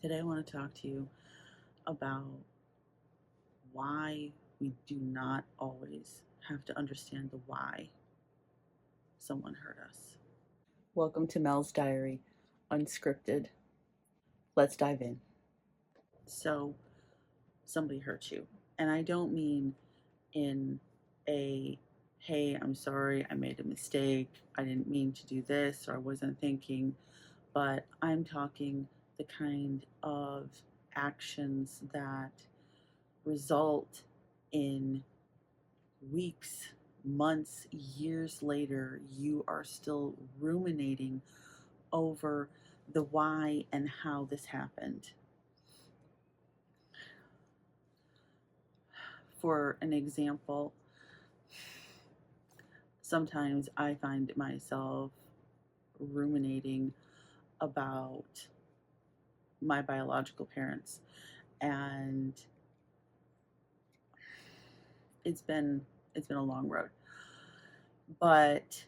Today, I want to talk to you about why we do not always have to understand the why someone hurt us. Welcome to Mel's Diary, Unscripted. Let's dive in. So, somebody hurt you. And I don't mean in a, hey, I'm sorry, I made a mistake, I didn't mean to do this, or I wasn't thinking, but I'm talking the kind of actions that result in weeks, months, years later, you are still ruminating over the why and how this happened. For an example, sometimes I find myself ruminating about my biological parents, and it's been a long road, but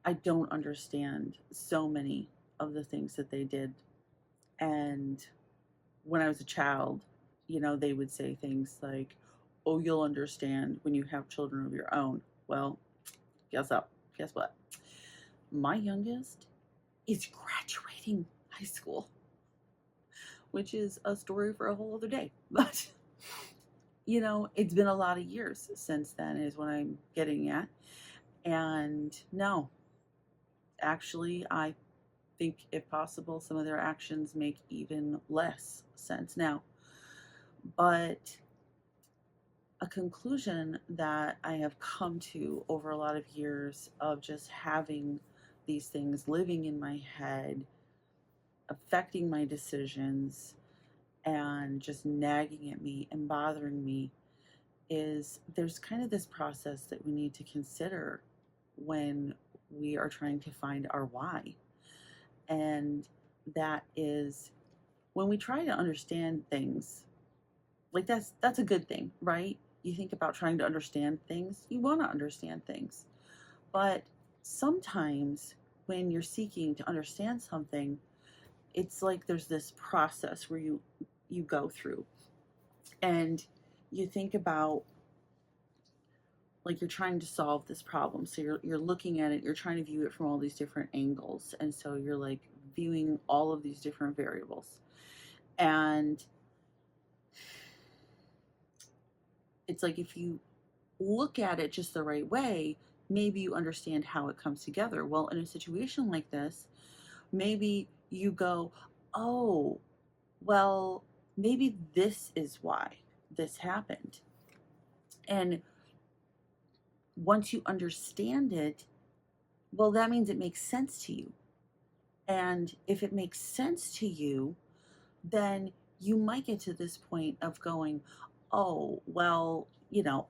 I don't understand so many of the things that they did. And when I was a child, they would say things like, "Oh, you'll understand when you have children of your own." Well, guess what? My youngest is graduating high school, which is a story for a whole other day. But it's been a lot of years since then, is what I'm getting at. And no, actually, I think if possible, some of their actions make even less sense now. But a conclusion that I have come to over a lot of years of just having these things living in my head, affecting my decisions, and just nagging at me and bothering me is there's kind of this process that we need to consider when we are trying to find our why. And that is when we try to understand things, like that's a good thing, right? You think about trying to understand things, you want to understand things. But sometimes when you're seeking to understand something, it's like there's this process where you go through, and you think about, like, you're trying to solve this problem. So you're looking at it, you're trying to view it from all these different angles. And so you're like viewing all of these different variables. And it's like if you look at it just the right way, maybe you understand how it comes together. Well, in a situation like this, maybe you go, oh, well, maybe this is why this happened. And once you understand it, well, that means it makes sense to you. And if it makes sense to you, then you might get to this point of going, oh, well,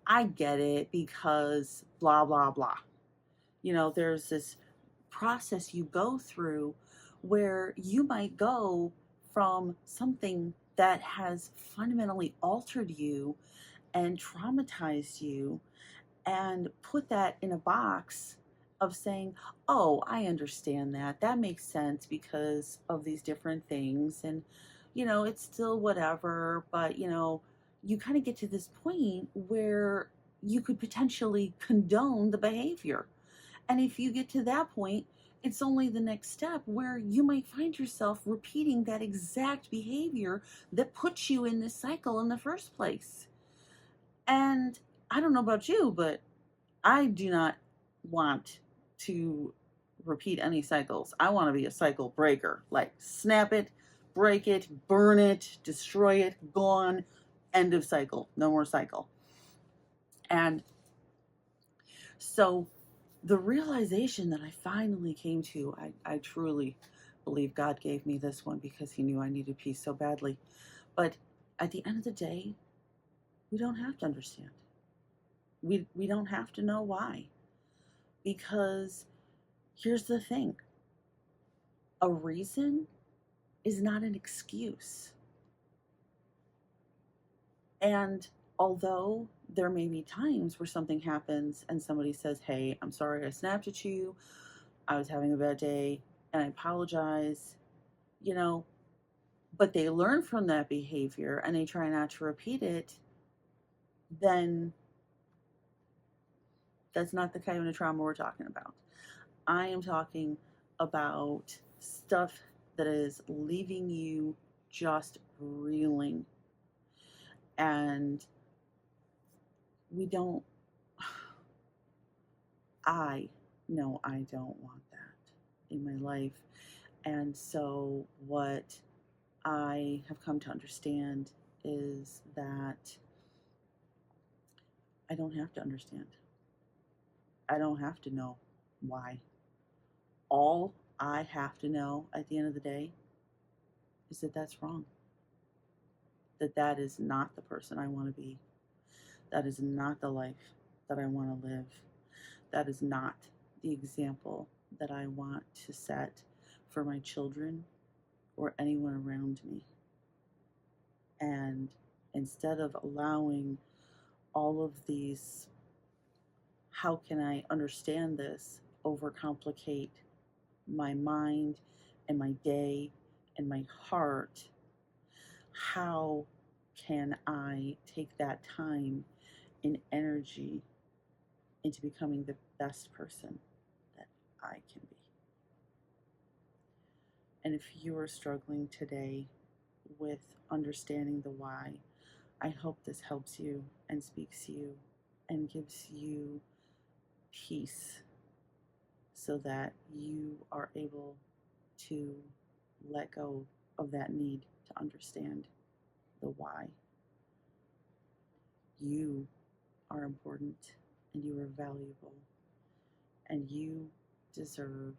I get it because blah, blah, blah. There's this process you go through where you might go from something that has fundamentally altered you and traumatized you and put that in a box of saying, oh, I understand that. That makes sense because of these different things. And, it's still whatever, but, you kind of get to this point where you could potentially condone the behavior. And if you get to that point, it's only the next step where you might find yourself repeating that exact behavior that puts you in this cycle in the first place. And I don't know about you, but I do not want to repeat any cycles. I want to be a cycle breaker. Like, snap it, break it, burn it, destroy it, gone, end of cycle, no more cycle. And so the realization that I finally came to, I truly believe God gave me this one because he knew I needed peace so badly. But at the end of the day, we don't have to understand. We don't have to know why. Because here's the thing, a reason is not an excuse. And although there may be times where something happens and somebody says, hey, I'm sorry I snapped at you, I was having a bad day, and I apologize, but but they learn from that behavior and they try not to repeat it, then that's not the kind of trauma we're talking about. I am talking about stuff that is leaving you just reeling. And we don't, I know I don't want that in my life. And so, what I have come to understand is that I don't have to understand. I don't have to know why. All I have to know at the end of the day is that that's wrong. That that is not the person I want to be. That is not the life that I want to live. That is not the example that I want to set for my children or anyone around me. And instead of allowing all of these, how can I understand this, overcomplicate my mind and my day and my heart, how can I take that time and energy into becoming the best person that I can be? And if you are struggling today with understanding the why, I hope this helps you and speaks to you and gives you peace so that you are able to let go of that need to understand the why. You are important and you are valuable and you deserve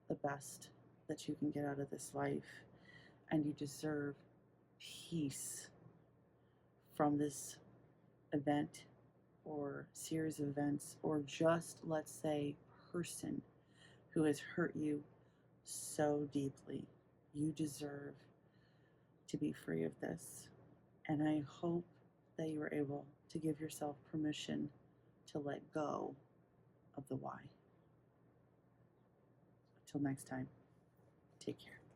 the best that you can get out of this life, and you deserve peace from this event or series of events, or just, let's say, person who has hurt you so deeply. You deserve to be free of this. And I hope that you are able to give yourself permission to let go of the why. Until next time, take care.